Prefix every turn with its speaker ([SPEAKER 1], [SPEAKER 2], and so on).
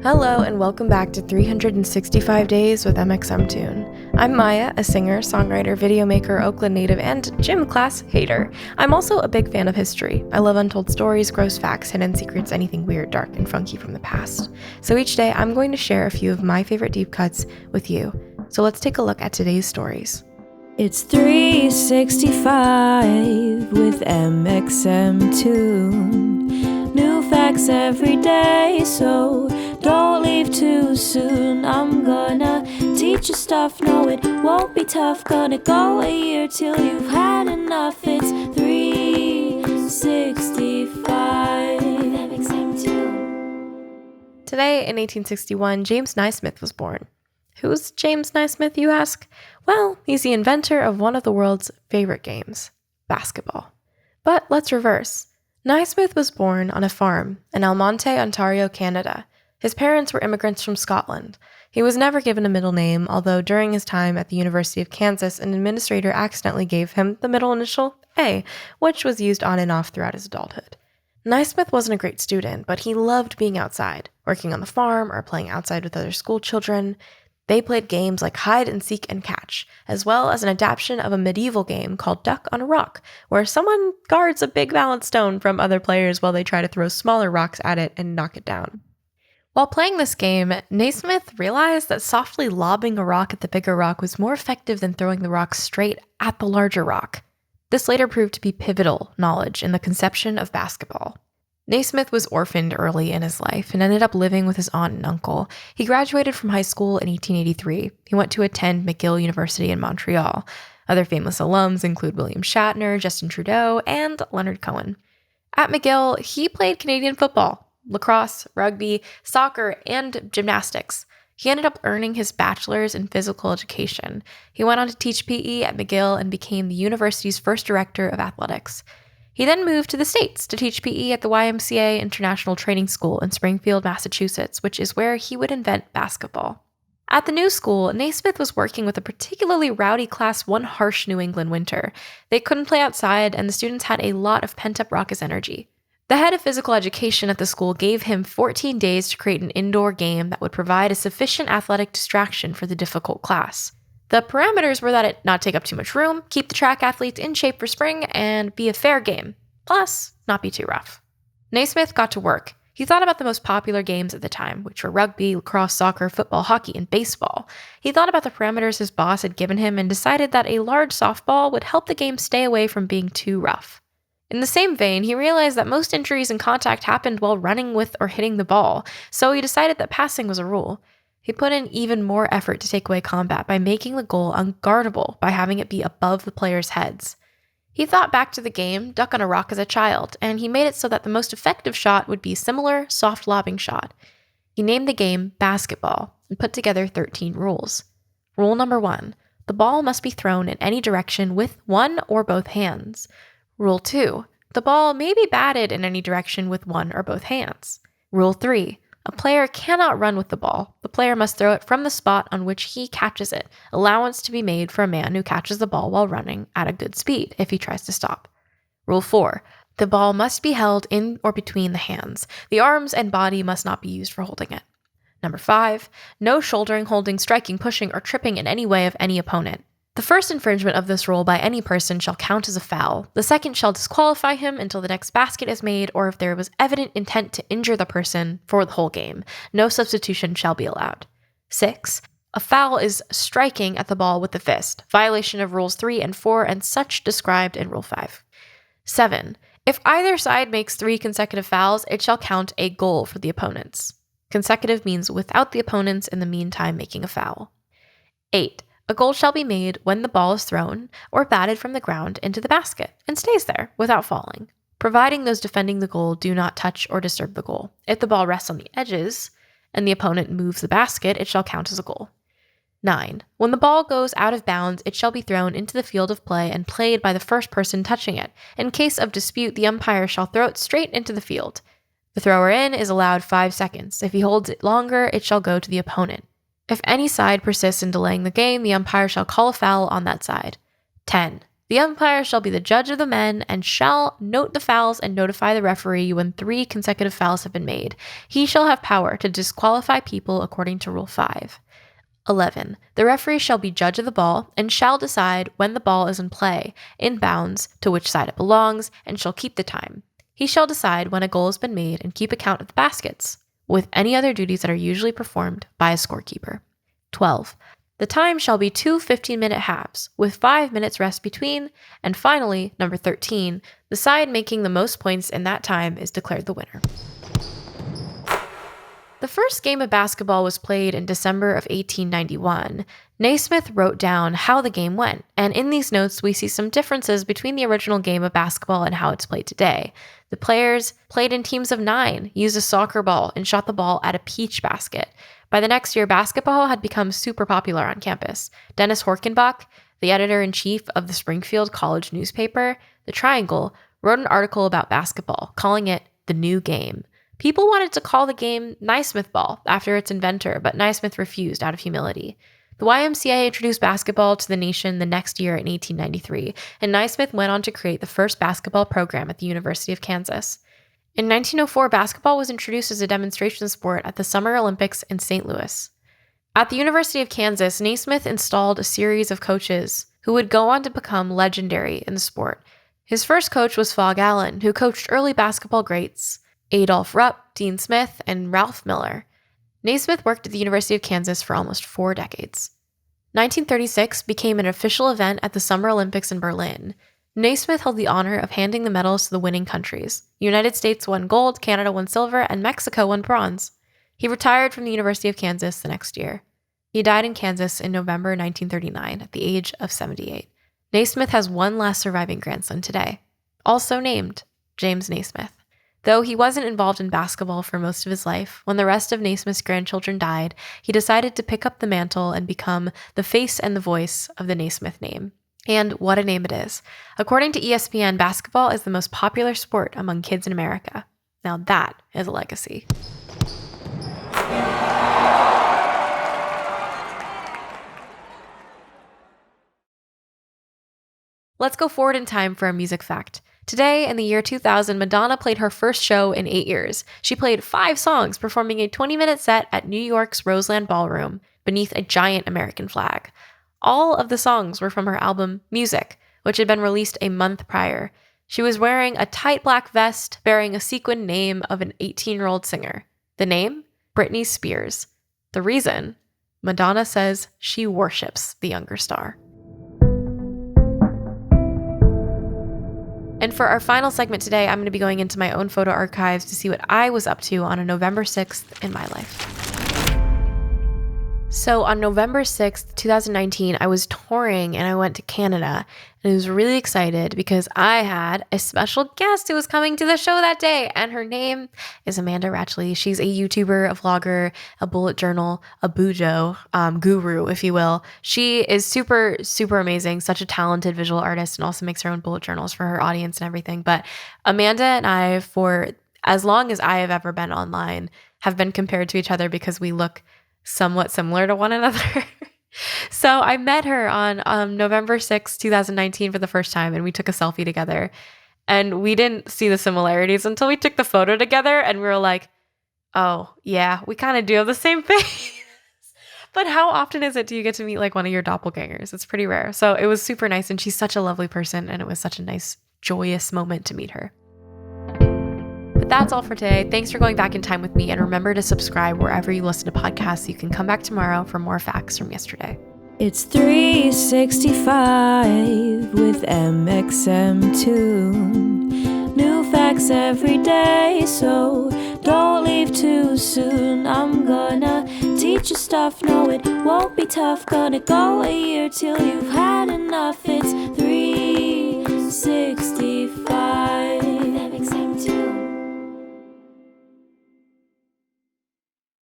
[SPEAKER 1] Hello and welcome back to 365 Days with mxmtoon. I'm Maia, a singer, songwriter, video maker, Oakland native, and gym class hater. I'm also a big fan of history. I love untold stories, gross facts, hidden secrets, anything weird, dark, and funky from the past. So each day I'm going to share a few of my favorite deep cuts with you. So let's take a look at today's stories.
[SPEAKER 2] It's 365 with mxmtoon. New facts every day, so don't leave too soon. I'm gonna teach you stuff, no it won't be tough. Gonna go a year till you've had enough. It's 365 mxmtoon.
[SPEAKER 1] Today in 1861, James Naismith was born. Who's James Naismith, you ask? Well, he's the inventor of one of the world's favorite games, basketball. But let's reverse. Naismith was born on a farm in Almonte, Ontario, Canada. His parents were immigrants from Scotland. He was never given a middle name, although during his time at the University of Kansas, an administrator accidentally gave him the middle initial A, which was used on and off throughout his adulthood. Naismith wasn't a great student, but he loved being outside, working on the farm or playing outside with other school children. They played games like hide and seek and catch, as well as an adaptation of a medieval game called Duck on a Rock, where someone guards a big balance stone from other players while they try to throw smaller rocks at it and knock it down. While playing this game, Naismith realized that softly lobbing a rock at the bigger rock was more effective than throwing the rock straight at the larger rock. This later proved to be pivotal knowledge in the conception of basketball. Naismith was orphaned early in his life and ended up living with his aunt and uncle. He graduated from high school in 1883. He went to attend McGill University in Montreal. Other famous alums include William Shatner, Justin Trudeau, and Leonard Cohen. At McGill, he played Canadian football, lacrosse, rugby, soccer, and gymnastics. He ended up earning his bachelor's in physical education. He went on to teach PE at McGill and became the university's first director of athletics. He then moved to the States to teach PE at the YMCA International Training School in Springfield, Massachusetts, which is where he would invent basketball. At the new school, Naismith was working with a particularly rowdy class one harsh New England winter. They couldn't play outside, and the students had a lot of pent-up raucous energy. The head of physical education at the school gave him 14 days to create an indoor game that would provide a sufficient athletic distraction for the difficult class. The parameters were that it not take up too much room, keep the track athletes in shape for spring, and be a fair game. Plus, not be too rough. Naismith got to work. He thought about the most popular games at the time, which were rugby, lacrosse, soccer, football, hockey, and baseball. He thought about the parameters his boss had given him and decided that a large softball would help the game stay away from being too rough. In the same vein, he realized that most injuries and contact happened while running with or hitting the ball, so he decided that passing was a rule. He put in even more effort to take away combat by making the goal unguardable by having it be above the players' heads. He thought back to the game, Duck on a Rock, as a child, and he made it so that the most effective shot would be a similar, soft lobbing shot. He named the game basketball and put together 13 rules. Rule number 1, the ball must be thrown in any direction with one or both hands. Rule 2, the ball may be batted in any direction with one or both hands. Rule 3, a player cannot run with the ball. The player must throw it from the spot on which he catches it. Allowance to be made for a man who catches the ball while running at a good speed if he tries to stop. Rule 4. The ball must be held in or between the hands. The arms and body must not be used for holding it. Number 5. No shouldering, holding, striking, pushing, or tripping in any way of any opponent. The first infringement of this rule by any person shall count as a foul. The second shall disqualify him until the next basket is made or if there was evident intent to injure the person for the whole game. No substitution shall be allowed. 6. A foul is striking at the ball with the fist, violation of Rules 3 and 4 and such described in Rule 5. 7. If either side makes 3 consecutive fouls, it shall count a goal for the opponents. Consecutive means without the opponents in the meantime making a foul. 8. A goal shall be made when the ball is thrown or batted from the ground into the basket and stays there without falling, providing those defending the goal do not touch or disturb the goal. If the ball rests on the edges and the opponent moves the basket, it shall count as a goal. 9. When the ball goes out of bounds, it shall be thrown into the field of play and played by the first person touching it. In case of dispute, the umpire shall throw it straight into the field. The thrower in is allowed 5 seconds. If he holds it longer, it shall go to the opponent. If any side persists in delaying the game, the umpire shall call a foul on that side. 10. The umpire shall be the judge of the men and shall note the fouls and notify the referee when 3 consecutive fouls have been made. He shall have power to disqualify people according to Rule 5. 11. The referee shall be judge of the ball and shall decide when the ball is in play, in bounds, to which side it belongs, and shall keep the time. He shall decide when a goal has been made and keep account of the baskets, with any other duties that are usually performed by a scorekeeper. 12. The time shall be 2 15-minute halves, with 5 minutes rest between, and finally, number 13, the side making the most points in that time is declared the winner. The first game of basketball was played in December of 1891. Naismith wrote down how the game went, and in these notes we see some differences between the original game of basketball and how it's played today. The players played in teams of 9, used a soccer ball, and shot the ball at a peach basket. By the next year, basketball had become super popular on campus. Dennis Horkenbach, the editor-in-chief of the Springfield College newspaper, The Triangle, wrote an article about basketball, calling it the new game. People wanted to call the game Naismith ball after its inventor, but Naismith refused out of humility. The YMCA introduced basketball to the nation the next year in 1893, and Naismith went on to create the first basketball program at the University of Kansas. In 1904, basketball was introduced as a demonstration sport at the Summer Olympics in St. Louis. At the University of Kansas, Naismith installed a series of coaches who would go on to become legendary in the sport. His first coach was Phog Allen, who coached early basketball greats Adolph Rupp, Dean Smith, and Ralph Miller. Naismith worked at the University of Kansas for almost 4 decades. 1936 became an official event at the Summer Olympics in Berlin. Naismith held the honor of handing the medals to the winning countries. The United States won gold, Canada won silver, and Mexico won bronze. He retired from the University of Kansas the next year. He died in Kansas in November 1939 at the age of 78. Naismith has one last surviving grandson today, also named James Naismith. Though he wasn't involved in basketball for most of his life, when the rest of Naismith's grandchildren died, he decided to pick up the mantle and become the face and the voice of the Naismith name. And what a name it is. According to ESPN, basketball is the most popular sport among kids in America. Now that is a legacy. Let's go forward in time for a music fact. Today, in the year 2000, Madonna played her first show in 8 years. She played 5 songs, performing a 20-minute set at New York's Roseland Ballroom beneath a giant American flag. All of the songs were from her album Music, which had been released a month prior. She was wearing a tight black vest bearing a sequined name of an 18-year-old singer. The name? Britney Spears. The reason? Madonna says she worships the younger star. And for our final segment today, I'm going to be going into my own photo archives to see what I was up to on a November 6th in my life. So on November 6th, 2019, I was touring and I went to Canada, and I was really excited because I had a special guest who was coming to the show that day, and her name is Amanda Ratchley. She's a YouTuber, a vlogger, a bullet journal, a bujo guru, if you will. She is super, super amazing, such a talented visual artist, and also makes her own bullet journals for her audience and everything. But Amanda and I, for as long as I have ever been online, have been compared to each other because we look somewhat similar to one another. So I met her on November 6, 2019 for the first time, and we took a selfie together. And we didn't see the similarities until we took the photo together, and we were like, oh, yeah, we kind of do have the same face. But how often is it do you get to meet like one of your doppelgangers? It's pretty rare. So it was super nice, and she's such a lovely person, and it was such a nice, joyous moment to meet her. But that's all for today. Thanks for going back in time with me, and remember to subscribe wherever you listen to podcasts so you can come back tomorrow for more facts from yesterday.
[SPEAKER 2] It's 365 with mxmtoon. New facts every day, so don't leave too soon. I'm gonna teach you stuff, no it won't be tough. Gonna go a year till you've had enough. It's